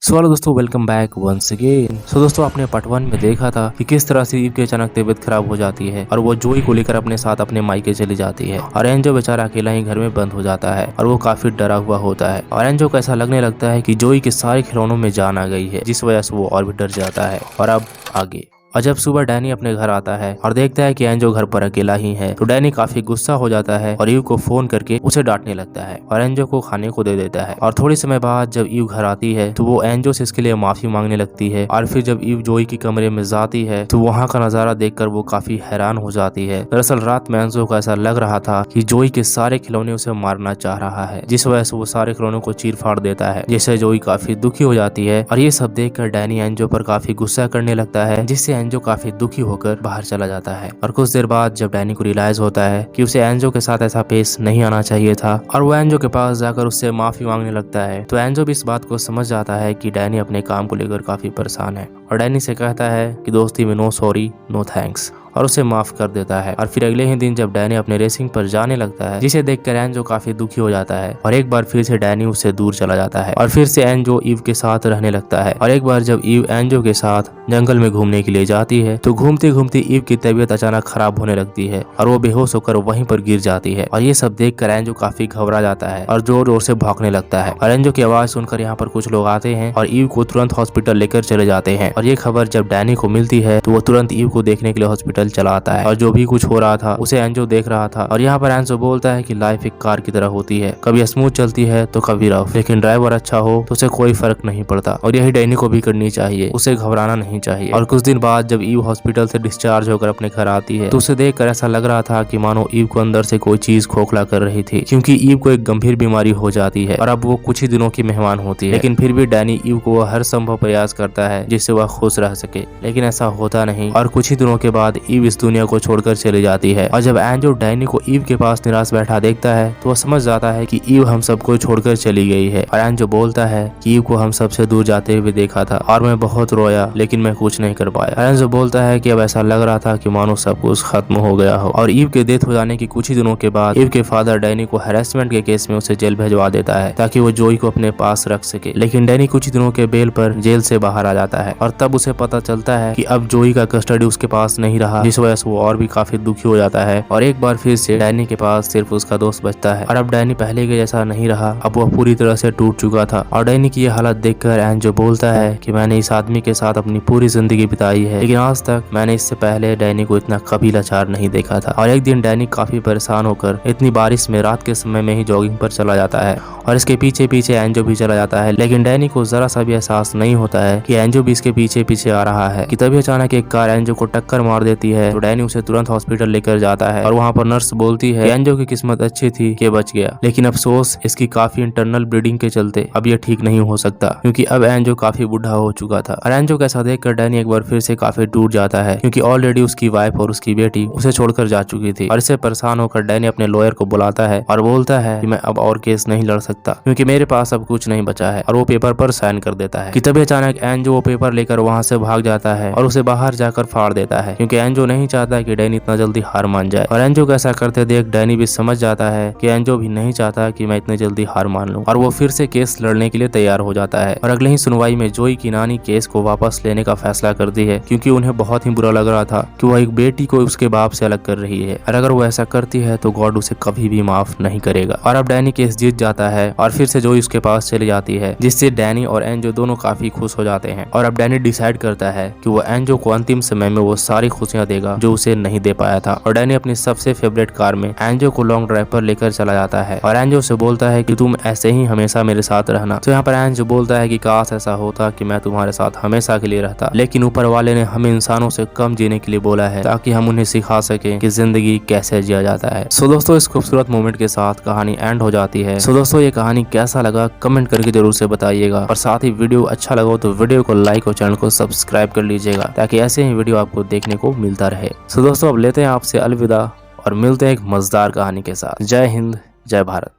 So hello दोस्तों, welcome back once again. सो दोस्तों, आपने पार्ट 1 में देखा था कि किस तरह से ईव की अचानक तबीयत खराब हो जाती है और वो जोई को लेकर अपने साथ अपने मायके चली जाती है और एंजो बेचारा अकेला ही घर में बंद हो जाता है और वो काफी डरा हुआ होता है और एंजो को ऐसा लगने लगता है कि जोई के सारे खिलौनों में जान आ गई है, जिस वजह से वो और भी डर जाता है। और अब आगे और जब सुबह डैनी अपने घर आता है और देखता है कि एंजो घर पर अकेला ही है तो डैनी काफी गुस्सा हो जाता है और ईव को फोन करके उसे डांटने लगता है और एंजो को खाने को दे देता है। और थोड़ी समय बाद जब ईव घर आती है तो वो एंजो से इसके लिए माफी मांगने लगती है। और फिर जब ईव जोई के कमरे में जाती है तो वहाँ का नजारा देखकर वो काफी हैरान हो जाती है। दरअसल रात में एंजो को ऐसा लग रहा था कि जोई के सारे खिलौने उसे मारना चाह रहा है, जिस वजह से वो सारे खिलौनों को चीर फाड़ देता है, जिससे जोई काफी दुखी हो जाती है। और ये सब देखकर डैनी एंजो पर काफी गुस्सा करने लगता है, जिससे एंजो काफी दुखी होकर बाहर चला जाता है। और कुछ देर बाद जब डैनी को रियलाइज होता है कि उसे एंजो के साथ ऐसा पेश नहीं आना चाहिए था और वो एंजो के पास जाकर उससे माफी मांगने लगता है, तो एंजो भी इस बात को समझ जाता है कि डैनी अपने काम को लेकर काफी परेशान है और डैनी से कहता है कि दोस्ती में नो सॉरी नो थैंक्स और उसे माफ कर देता है। और फिर अगले ही दिन जब डैनी अपने रेसिंग पर जाने लगता है, जिसे देखकर एंजो काफी दुखी हो जाता है और एक बार फिर से डैनी उससे दूर चला जाता है और फिर से एंजो ईव के साथ रहने लगता है। और एक बार जब ईव एंजो के साथ जंगल में घूमने के लिए जाती है तो घूमते घूमते ईव की तबीयत अचानक खराब होने लगती है और वो बेहोश होकर वहीं पर गिर जाती है। और ये सब देखकर एंजो काफी घबरा जाता है और जोर जोर से भौंकने लगता है। और एंजो की आवाज सुनकर यहाँ पर कुछ लोग आते हैं और ईव को तुरंत हॉस्पिटल लेकर चले जाते हैं। और ये खबर जब डैनी को मिलती है तो वो तुरंत ईव को देखने के लिए हॉस्पिटल चला आता है और जो भी कुछ हो रहा था उसे एंजो देख रहा था। और यहाँ पर एंजो बोलता है कि लाइफ एक कार की तरह होती है, कभी स्मूथ चलती है तो कभी रफ, लेकिन ड्राइवर अच्छा हो तो उसे कोई फर्क नहीं पड़ता। और यही डैनी को भी करनी चाहिए, उसे घबराना नहीं चाहिए। और कुछ दिन बाद जब ईव हॉस्पिटल से डिस्चार्ज होकर अपने घर आती है तो उसे देखकर ऐसा लग रहा था कि मानो ईव को अंदर से कोई चीज खोखला कर रही थी, क्योंकि ईव को एक गंभीर बीमारी हो जाती है और अब वो कुछ ही दिनों की मेहमान होती है। लेकिन फिर भी डैनी ईव को हर संभव प्रयास करता है जिससे वह खुश रह सके, लेकिन ऐसा होता नहीं। और कुछ ही दिनों के बाद ईव इस दुनिया को छोड़कर चली जाती है। और जब एंजो डैनी को ईव के पास निराश बैठा देखता है तो वह समझ जाता है कि ईव हम सबको छोड़कर चली गई है। और एंजो बोलता है कि ईव को हम सबसे दूर जाते हुए देखा था और मैं बहुत रोया, लेकिन मैं कुछ नहीं कर पाया। एंजो बोलता है कि अब ऐसा लग रहा था कि मानो सब कुछ खत्म हो गया हो। और ईव के डेथ हो जाने के कुछ ही दिनों के बाद ईव के फादर डैनी को हैरेसमेंट के केस में उसे जेल भेजवा देता है ताकि वो जोई को अपने पास रख सके। लेकिन डैनी कुछ दिनों के बेल पर जेल से बाहर आ जाता है और तब उसे पता चलता है कि अब जोई का कस्टडी उसके पास नहीं रहा, जिस वजह से वो और भी काफी दुखी हो जाता है। और एक बार फिर से डैनी के पास सिर्फ उसका दोस्त बचता है और अब डैनी पहले के जैसा नहीं रहा, अब वह पूरी तरह से टूट चुका था। और डैनी की यह हालत देखकर एंजो बोलता है कि मैंने इस आदमी के साथ अपनी पूरी जिंदगी बिताई है, लेकिन आज तक मैंने इससे पहले डैनी को इतना कभी लाचार नहीं देखा था। और एक दिन डैनी काफी परेशान होकर इतनी बारिश में रात के समय में ही जॉगिंग पर चला जाता है और इसके पीछे पीछे एंजो भी चला जाता है। लेकिन डैनी को जरा सा भी एहसास नहीं होता है कि एंजो भी इसके पीछे पीछे आ रहा है कि तभी अचानक एक कार एंजो को टक्कर मार देती है। तो डैनी उसे तुरंत हॉस्पिटल लेकर जाता है और वहाँ पर नर्स बोलती है एंजो की किस्मत अच्छी थी कि बच गया, लेकिन अफसोस इसकी काफी इंटरनल ब्लीडिंग के चलते अब यह ठीक नहीं हो सकता, क्योंकि अब एंजो काफी बुढ़ा हो चुका था। और एंजो कैसा देखकर डैनी एक बार फिर से काफी टूट जाता है, क्योंकि ऑलरेडी उसकी वाइफ और उसकी बेटी उसे छोड़कर जा चुकी थी। और इससे परेशान होकर डैनी अपने लॉयर को बुलाता है और बोलता है कि मैं अब और केस नहीं लड़ सकता, क्योंकि मेरे पास अब कुछ नहीं बचा है। और वो पेपर पर साइन कर देता है कि तभी अचानक एंजो वो पेपर लेकर वहाँ से भाग जाता है और उसे बाहर जाकर फाड़ देता है, क्योंकि एंजो नहीं चाहता कि डैनी इतना जल्दी हार मान जाए। और एंजो को ऐसा करते देख डैनी भी समझ जाता है कि एंजो भी नहीं चाहता कि मैं इतनी जल्दी हार मान लूं, और वो फिर से केस लड़ने के लिए तैयार हो जाता है। और अगले ही सुनवाई में जोई की नानी केस को वापस लेने का फैसला करती है, क्योंकि उन्हें बहुत ही बुरा लग रहा था कि वह एक बेटी को उसके बाप से अलग कर रही है, और अगर वो ऐसा करती है तो गॉड उसे कभी भी माफ नहीं करेगा। और अब डैनी केस जीत जाता है और फिर से जोई उसके पास चली जाती है, जिससे डैनी और एंजो दोनों काफी खुश हो जाते हैं। और अब डैनी डिसाइड करता है कि वो एंजो को अंतिम समय में वो सारी खुशियां देगा जो उसे नहीं दे पाया था। और डैनी अपनी सबसे फेवरेट कार में एंजो को लॉन्ग ड्राइव पर लेकर चला जाता है और एंजो से बोलता है कि तुम ऐसे ही हमेशा मेरे साथ रहना। तो यहाँ पर एंजो बोलता है कि काश ऐसा होता कि मैं तुम्हारे साथ हमेशा के लिए रहता, लेकिन ऊपर वाले ने हमें इंसानों से कम जीने के लिए बोला है ताकि हम उन्हें सिखा सके कि जिंदगी कैसे जिया जाता है। सो दोस्तों, इस खूबसूरत मोमेंट के साथ कहानी एंड हो जाती है। सो दोस्तों, ये कहानी कैसा लगा कमेंट करके जरूर से बताइएगा, और साथ ही वीडियो अच्छा लगा तो वीडियो को लाइक और चैनल को सब्सक्राइब कर लीजिएगा ताकि ऐसे ही वीडियो आपको देखने को मिलता रहे। सो दोस्तों, अब लेते हैं आपसे अलविदा और मिलते हैं एक मजेदार कहानी के साथ। जय हिंद, जय भारत।